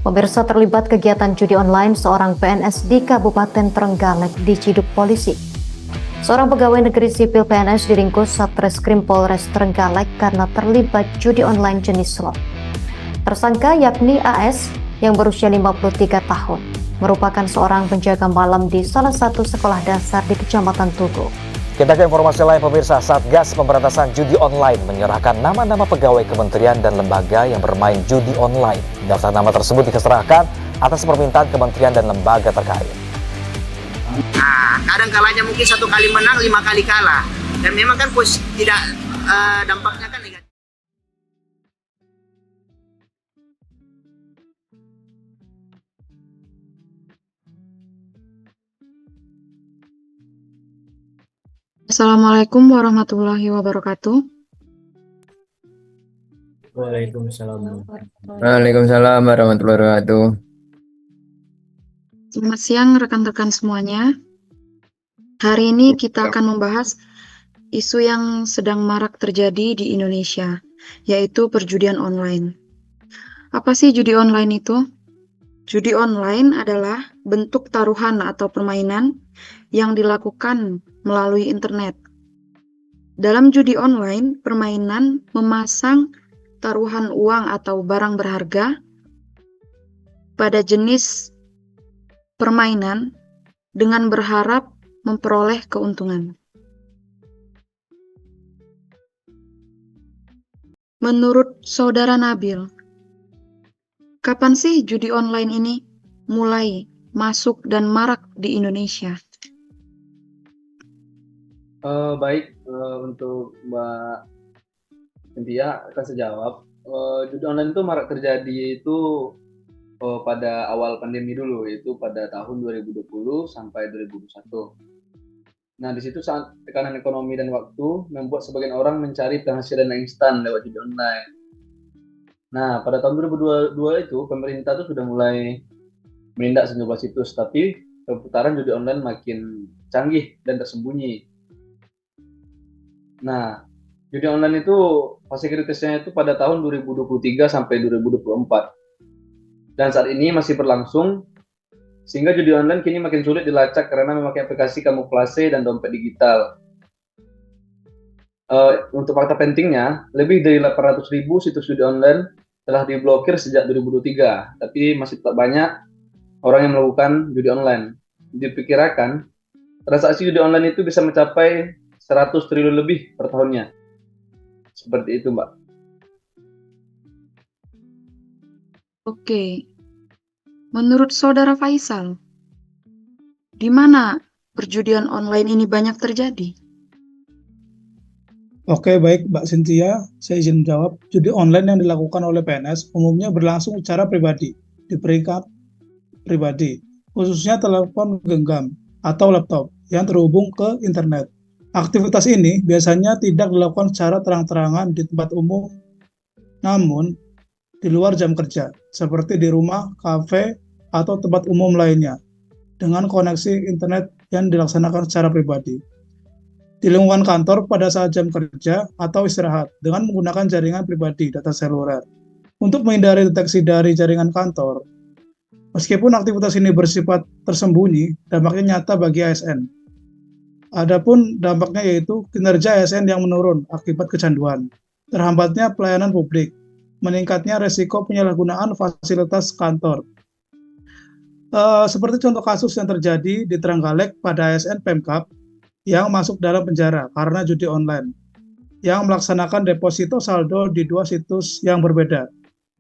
Pemirsa, terlibat kegiatan judi online seorang PNS di Kabupaten Trenggalek diciduk polisi. Seorang pegawai negeri sipil PNS diringkus Satreskrim Polres Trenggalek karena terlibat judi online jenis slot. Tersangka yakni AS yang berusia 53 tahun, merupakan seorang penjaga malam di salah satu sekolah dasar di Kecamatan Tugu. Kita ke informasi lain, pemirsa. Satgas Pemberantasan Judi Online menyerahkan nama-nama pegawai kementerian dan lembaga yang bermain judi online. Daftar nama tersebut diserahkan atas permintaan kementerian dan lembaga terkait. Nah, kadang kalanya mungkin 1 kali menang, 5 kali kalah. Dan memang kan tidak dampaknya kan negatif. Assalamualaikum warahmatullahi wabarakatuh. Waalaikumsalam warahmatullahi wabarakatuh. Selamat siang rekan-rekan semuanya. Hari ini kita akan membahas isu yang sedang marak terjadi di Indonesia, yaitu perjudian online. Apa sih judi online itu? Judi online adalah bentuk taruhan atau permainan yang dilakukan melalui internet. Dalam judi online, permainan memasang taruhan uang atau barang berharga pada jenis permainan dengan berharap memperoleh keuntungan. Menurut Saudara Nabil, kapan sih judi online ini mulai masuk dan marak di Indonesia? Untuk Mbak Cynthia akan saya jawab. Judi online itu marak terjadi itu pada awal pandemi dulu, yaitu pada tahun 2020 sampai 2021. Nah, di situ saat tekanan ekonomi dan waktu membuat sebagian orang mencari penghasilan instan lewat judi online. Nah, pada tahun 2022 itu pemerintah itu sudah mulai menindak sejumlah situs, tapi perputaran judi online makin canggih dan tersembunyi. Nah, judi online itu fase kritisnya itu pada tahun 2023 sampai 2024. Dan saat ini masih berlangsung, sehingga judi online kini makin sulit dilacak karena memakai aplikasi kamuflase dan dompet digital. Untuk fakta pentingnya, lebih dari 800.000 situs judi online telah diblokir sejak 2023, tapi masih tetap banyak orang yang melakukan judi online. Diperkirakan, transaksi judi online itu bisa mencapai 100 triliun lebih per tahunnya. Seperti itu, Mbak. Oke, menurut Saudara Faisal, di mana perjudian online ini banyak terjadi? Oke, baik Mbak Cynthia, saya izin menjawab. Judi online yang dilakukan oleh PNS umumnya berlangsung secara pribadi, di peringkat pribadi, khususnya telepon genggam atau laptop yang terhubung ke internet. Aktivitas ini biasanya tidak dilakukan secara terang-terangan di tempat umum, namun di luar jam kerja, seperti di rumah, kafe, atau tempat umum lainnya, dengan koneksi internet yang dilaksanakan secara pribadi. Di lingkungan kantor pada saat jam kerja atau istirahat, dengan menggunakan jaringan pribadi data seluler. Untuk menghindari deteksi dari jaringan kantor, meskipun aktivitas ini bersifat tersembunyi, dampaknya nyata bagi ASN. Adapun dampaknya yaitu kinerja ASN yang menurun akibat kecanduan, terhambatnya pelayanan publik, meningkatnya resiko penyalahgunaan fasilitas kantor. Seperti contoh kasus yang terjadi di Trenggalek pada ASN Pemkab yang masuk dalam penjara karena judi online, yang melaksanakan deposito saldo di 2 situs yang berbeda.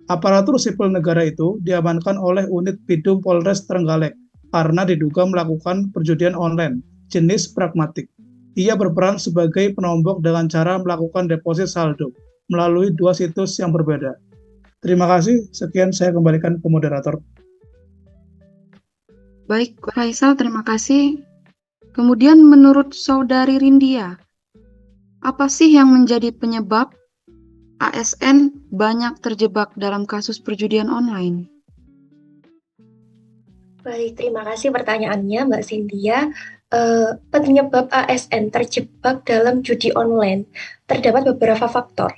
Aparatur sipil negara itu diamankan oleh unit Bidum Polres Trenggalek karena diduga melakukan perjudian online jenis pragmatik. Ia berperan sebagai penombok dengan cara melakukan deposit saldo melalui 2 situs yang berbeda. Terima kasih, sekian saya kembalikan ke moderator. Baik, Faisal, terima kasih. Kemudian menurut Saudari Rindia, apa sih yang menjadi penyebab ASN banyak terjebak dalam kasus perjudian online? Baik, terima kasih pertanyaannya Mbak Cynthia. Penyebab ASN terjebak dalam judi online terdapat beberapa faktor.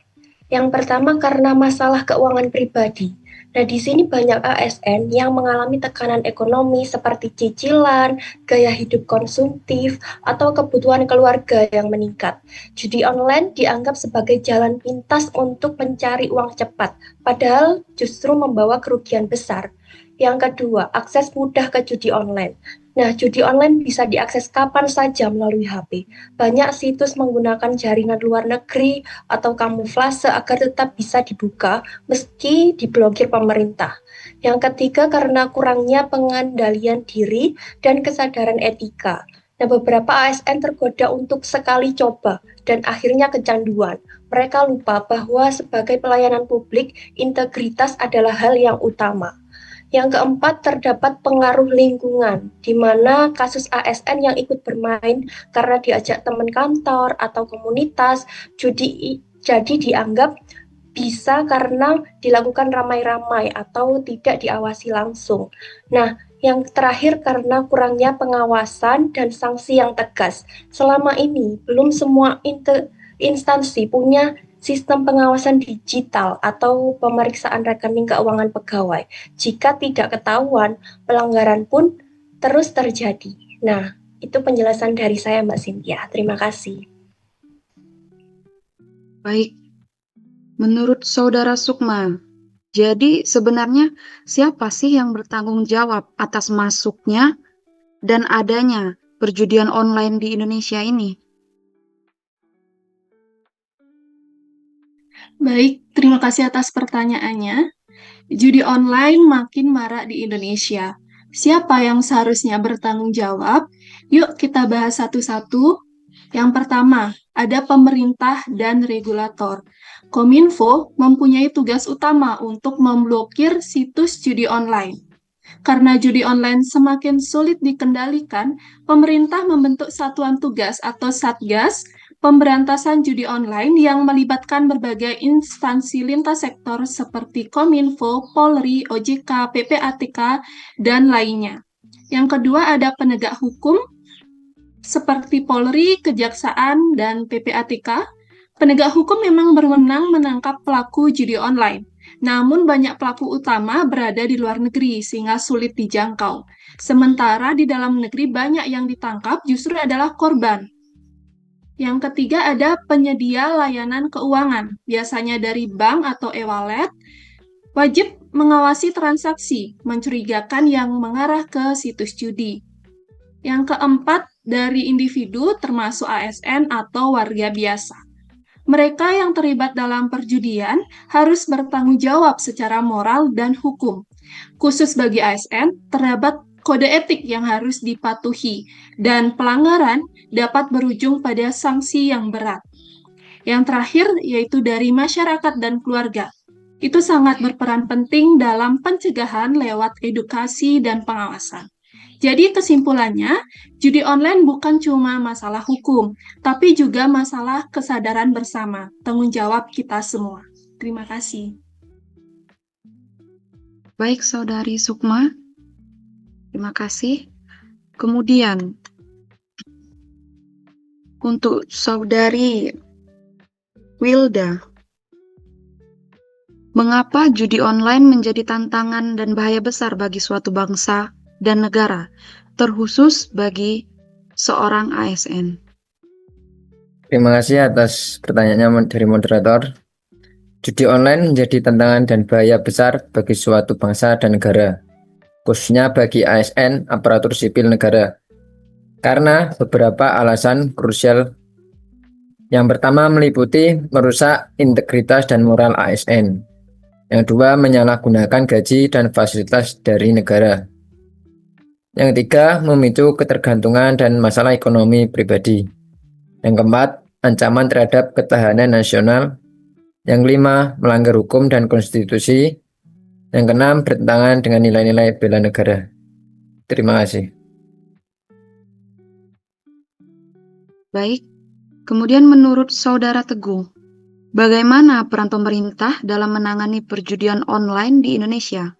Yang pertama karena masalah keuangan pribadi. Nah, di sini banyak ASN yang mengalami tekanan ekonomi seperti cicilan, gaya hidup konsumtif, atau kebutuhan keluarga yang meningkat. Judi online dianggap sebagai jalan pintas untuk mencari uang cepat, padahal justru membawa kerugian besar. Yang kedua, akses mudah ke judi online. Nah, judi online bisa diakses kapan saja melalui HP. Banyak situs menggunakan jaringan luar negeri atau kamuflase agar tetap bisa dibuka meski diblokir pemerintah. Yang ketiga, karena kurangnya pengendalian diri dan kesadaran etika. Nah, beberapa ASN tergoda untuk sekali coba dan akhirnya kecanduan. Mereka lupa bahwa sebagai pelayanan publik, integritas adalah hal yang utama. Yang keempat, terdapat pengaruh lingkungan, di mana kasus ASN yang ikut bermain karena diajak teman kantor atau komunitas, jadi dianggap bisa karena dilakukan ramai-ramai atau tidak diawasi langsung. Nah, yang terakhir karena kurangnya pengawasan dan sanksi yang tegas. Selama ini, belum semua instansi punya sistem pengawasan digital atau pemeriksaan rekening keuangan pegawai. Jika tidak ketahuan, pelanggaran pun terus terjadi. Nah, itu penjelasan dari saya, Mbak Cynthia. Terima kasih. Baik, menurut Saudara Sukma, jadi sebenarnya siapa sih yang bertanggung jawab atas masuknya dan adanya perjudian online di Indonesia ini? Baik, terima kasih atas pertanyaannya. Judi online makin marak di Indonesia. Siapa yang seharusnya bertanggung jawab? Yuk kita bahas satu-satu. Yang pertama, ada pemerintah dan regulator. Kominfo mempunyai tugas utama untuk memblokir situs judi online. Karena judi online semakin sulit dikendalikan, pemerintah membentuk satuan tugas atau Satgas pemberantasan judi online yang melibatkan berbagai instansi lintas sektor seperti Kominfo, Polri, OJK, PPATK, dan lainnya. Yang kedua ada penegak hukum seperti Polri, Kejaksaan, dan PPATK. Penegak hukum memang berwenang menangkap pelaku judi online. Namun banyak pelaku utama berada di luar negeri sehingga sulit dijangkau. Sementara di dalam negeri banyak yang ditangkap justru adalah korban. Yang ketiga ada penyedia layanan keuangan, biasanya dari bank atau e-wallet, wajib mengawasi transaksi mencurigakan yang mengarah ke situs judi. Yang keempat dari individu termasuk ASN atau warga biasa. Mereka yang terlibat dalam perjudian harus bertanggung jawab secara moral dan hukum. Khusus bagi ASN, terdapat kode etik yang harus dipatuhi, dan pelanggaran dapat berujung pada sanksi yang berat. Yang terakhir yaitu dari masyarakat dan keluarga. Itu sangat berperan penting dalam pencegahan lewat edukasi dan pengawasan. Jadi kesimpulannya, judi online bukan cuma masalah hukum, tapi juga masalah kesadaran bersama, tanggung jawab kita semua. Terima kasih. Baik, Saudari Sukma. Terima kasih. Kemudian, untuk Saudari Wilda, mengapa judi online menjadi tantangan dan bahaya besar bagi suatu bangsa dan negara, terkhusus bagi seorang ASN? Terima kasih atas pertanyaannya dari moderator. Judi online menjadi tantangan dan bahaya besar bagi suatu bangsa dan negara, khususnya bagi ASN, aparatur sipil negara, karena beberapa alasan krusial. Yang pertama meliputi merusak integritas dan moral ASN. Yang kedua, menyalahgunakan gaji dan fasilitas dari negara. Yang ketiga, memicu ketergantungan dan masalah ekonomi pribadi. Yang keempat, ancaman terhadap ketahanan nasional. Yang kelima, melanggar hukum dan konstitusi. Yang keenam, bertentangan dengan nilai-nilai bela negara. Terima kasih. Baik, kemudian menurut Saudara Teguh, bagaimana peran pemerintah dalam menangani perjudian online di Indonesia,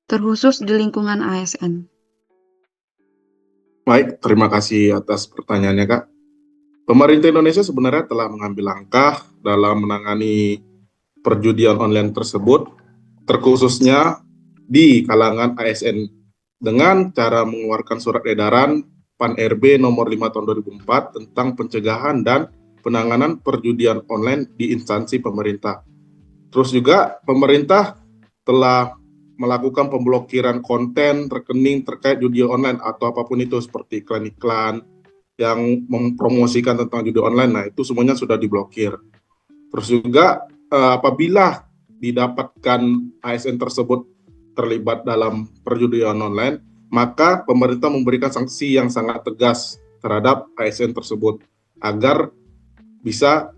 terkhusus di lingkungan ASN? Baik, terima kasih atas pertanyaannya, Kak. Pemerintah Indonesia sebenarnya telah mengambil langkah dalam menangani perjudian online tersebut terkhususnya di kalangan ASN dengan cara mengeluarkan surat edaran PAN RB nomor 5 tahun 2004 tentang pencegahan dan penanganan perjudian online di instansi pemerintah. Terus juga pemerintah telah melakukan pemblokiran konten rekening terkait judi online atau apapun itu seperti iklan-iklan yang mempromosikan tentang judi online. Nah, itu semuanya sudah diblokir. Terus juga apabila didapatkan ASN tersebut terlibat dalam perjudian online, maka pemerintah memberikan sanksi yang sangat tegas terhadap ASN tersebut agar bisa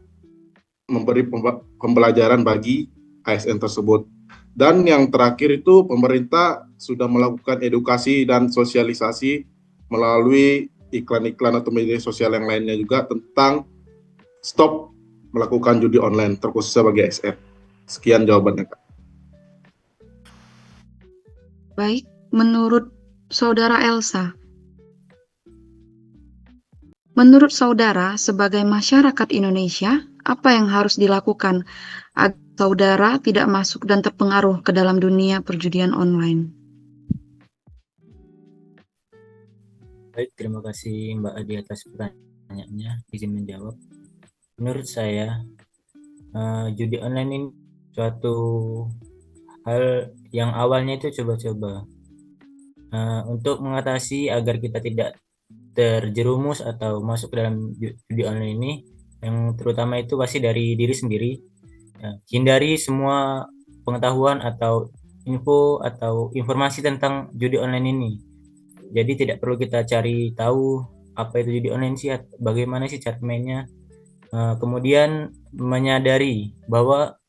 memberi pembelajaran bagi ASN tersebut. Dan yang terakhir itu pemerintah sudah melakukan edukasi dan sosialisasi melalui iklan-iklan atau media sosial yang lainnya juga tentang stop melakukan judi online terkhususnya bagi ASN. Sekian jawabannya, Kak. Baik, menurut Saudara Elsa, menurut saudara sebagai masyarakat Indonesia, apa yang harus dilakukan agar saudara tidak masuk dan terpengaruh ke dalam dunia perjudian online? Baik, terima kasih Mbak Adi atas pertanyaannya. Izin menjawab. Menurut saya, judi online ini suatu hal yang awalnya itu coba-coba. Untuk mengatasi agar kita tidak terjerumus atau masuk ke dalam judi online ini, yang terutama itu pasti dari diri sendiri. Hindari semua pengetahuan atau info atau informasi tentang judi online ini. Jadi tidak perlu kita cari tahu apa itu judi online sih, bagaimana sih cara mainnya. Kemudian menyadari bahwa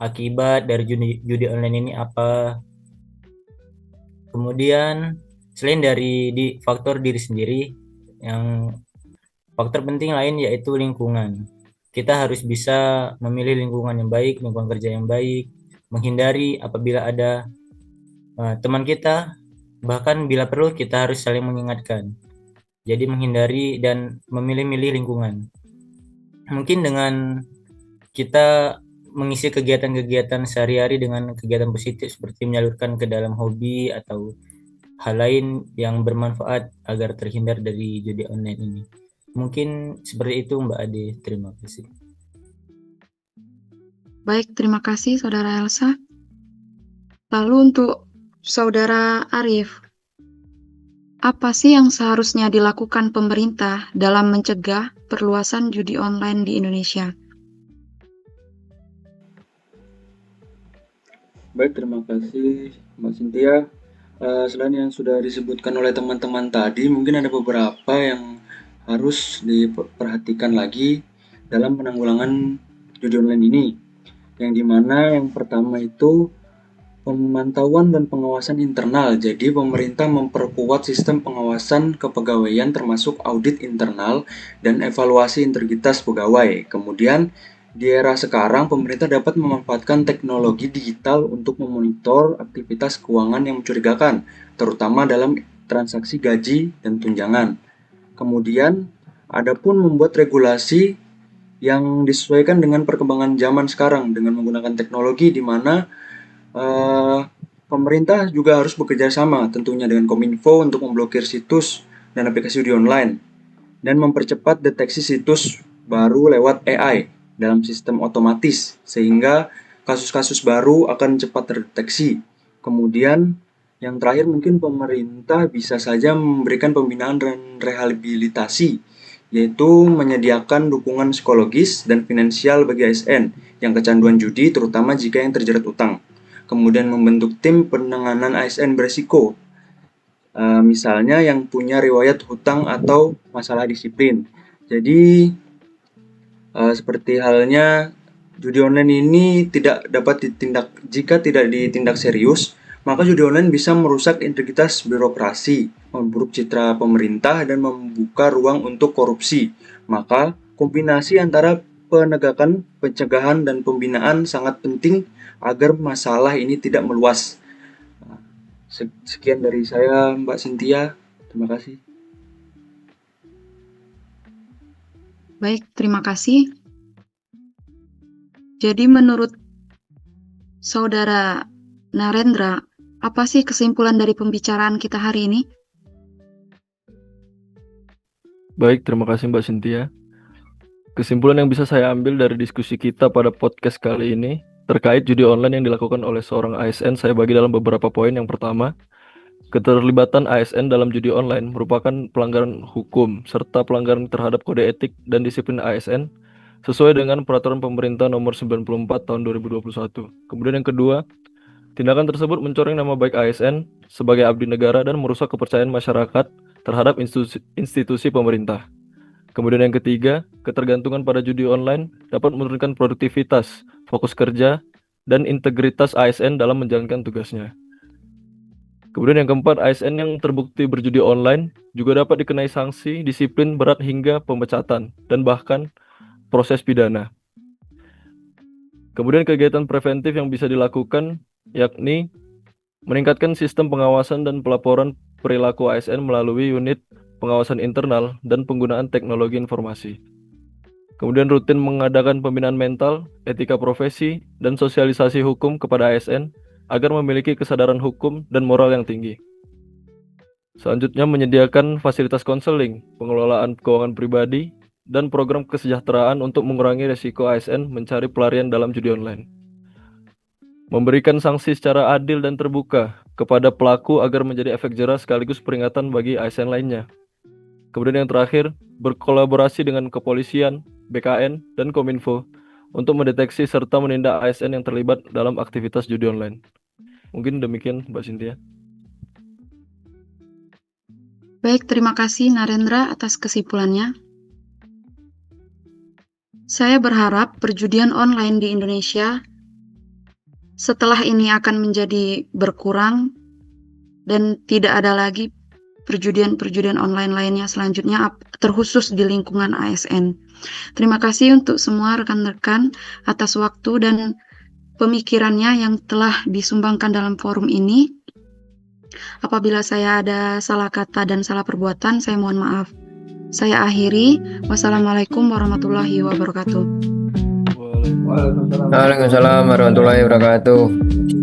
akibat dari judi online ini apa. Kemudian selain dari faktor diri sendiri, yang faktor penting lain yaitu lingkungan. Kita harus bisa memilih lingkungan yang baik, lingkungan kerja yang baik, menghindari apabila ada teman kita, bahkan bila perlu kita harus saling mengingatkan. Jadi menghindari dan memilih-milih lingkungan. Mungkin dengan kita mengisi kegiatan-kegiatan sehari-hari dengan kegiatan positif seperti menyalurkan ke dalam hobi atau hal lain yang bermanfaat agar terhindar dari judi online ini. Mungkin seperti itu Mbak Ade, terima kasih. Baik, terima kasih Saudara Elsa. Lalu untuk Saudara Arif, apa sih yang seharusnya dilakukan pemerintah dalam mencegah perluasan judi online di Indonesia? Baik, terima kasih Mbak Cynthia. Selain yang sudah disebutkan oleh teman-teman tadi, mungkin ada beberapa yang harus diperhatikan lagi dalam penanggulangan judi online ini. Yang dimana yang pertama itu pemantauan dan pengawasan internal. Jadi pemerintah memperkuat sistem pengawasan kepegawaian termasuk audit internal dan evaluasi integritas pegawai. Kemudian di era sekarang pemerintah dapat memanfaatkan teknologi digital untuk memonitor aktivitas keuangan yang mencurigakan, terutama dalam transaksi gaji dan tunjangan. Kemudian adapun membuat regulasi yang disesuaikan dengan perkembangan zaman sekarang dengan menggunakan teknologi di mana pemerintah juga harus bekerja sama tentunya dengan Kominfo untuk memblokir situs dan aplikasi judi online dan mempercepat deteksi situs baru lewat AI dalam sistem otomatis sehingga kasus-kasus baru akan cepat terdeteksi. Kemudian yang terakhir mungkin pemerintah bisa saja memberikan pembinaan dan rehabilitasi, yaitu menyediakan dukungan psikologis dan finansial bagi ASN yang kecanduan judi terutama jika yang terjerat utang. Kemudian membentuk tim penanganan ASN berisiko, misalnya yang punya riwayat hutang atau masalah disiplin. Jadi seperti halnya judi online ini tidak dapat ditindak jika tidak ditindak serius, maka judi online bisa merusak integritas birokrasi, memburuk citra pemerintah dan membuka ruang untuk korupsi. Maka kombinasi antara penegakan, pencegahan dan pembinaan sangat penting agar masalah ini tidak meluas. Sekian dari saya Mbak Cynthia, terima kasih. Baik, terima kasih. Jadi menurut Saudara Narendra, apa sih kesimpulan dari pembicaraan kita hari ini? Baik, terima kasih Mbak Cynthia. Kesimpulan yang bisa saya ambil dari diskusi kita pada podcast kali ini terkait judi online yang dilakukan oleh seorang ASN, saya bagi dalam beberapa poin. Yang pertama, keterlibatan ASN dalam judi online merupakan pelanggaran hukum serta pelanggaran terhadap kode etik dan disiplin ASN sesuai dengan peraturan pemerintah nomor 94 tahun 2021. Kemudian yang kedua, tindakan tersebut mencoreng nama baik ASN sebagai abdi negara dan merusak kepercayaan masyarakat terhadap institusi pemerintah. Kemudian yang ketiga, ketergantungan pada judi online dapat menurunkan produktivitas, fokus kerja, dan integritas ASN dalam menjalankan tugasnya. Kemudian yang keempat, ASN yang terbukti berjudi online juga dapat dikenai sanksi disiplin berat hingga pemecatan dan bahkan proses pidana. Kemudian kegiatan preventif yang bisa dilakukan yakni meningkatkan sistem pengawasan dan pelaporan perilaku ASN melalui unit pengawasan internal dan penggunaan teknologi informasi. Kemudian rutin mengadakan pembinaan mental, etika profesi, dan sosialisasi hukum kepada ASN agar memiliki kesadaran hukum dan moral yang tinggi. Selanjutnya menyediakan fasilitas konseling, pengelolaan keuangan pribadi, dan program kesejahteraan untuk mengurangi risiko ASN mencari pelarian dalam judi online. Memberikan sanksi secara adil dan terbuka kepada pelaku agar menjadi efek jera sekaligus peringatan bagi ASN lainnya. Kemudian yang terakhir, berkolaborasi dengan kepolisian, BKN, dan Kominfo untuk mendeteksi serta menindak ASN yang terlibat dalam aktivitas judi online. Mungkin demikian Mbak Cynthia. Baik, terima kasih Narendra atas kesimpulannya. Saya berharap perjudian online di Indonesia setelah ini akan menjadi berkurang dan tidak ada lagi perjudian online lainnya selanjutnya terkhusus di lingkungan ASN. Terima kasih untuk semua rekan-rekan atas waktu dan pemikirannya yang telah disumbangkan dalam forum ini. Apabila saya ada salah kata dan salah perbuatan, saya mohon maaf. Saya akhiri. Wassalamualaikum warahmatullahi wabarakatuh. Waalaikumsalam warahmatullahi wabarakatuh.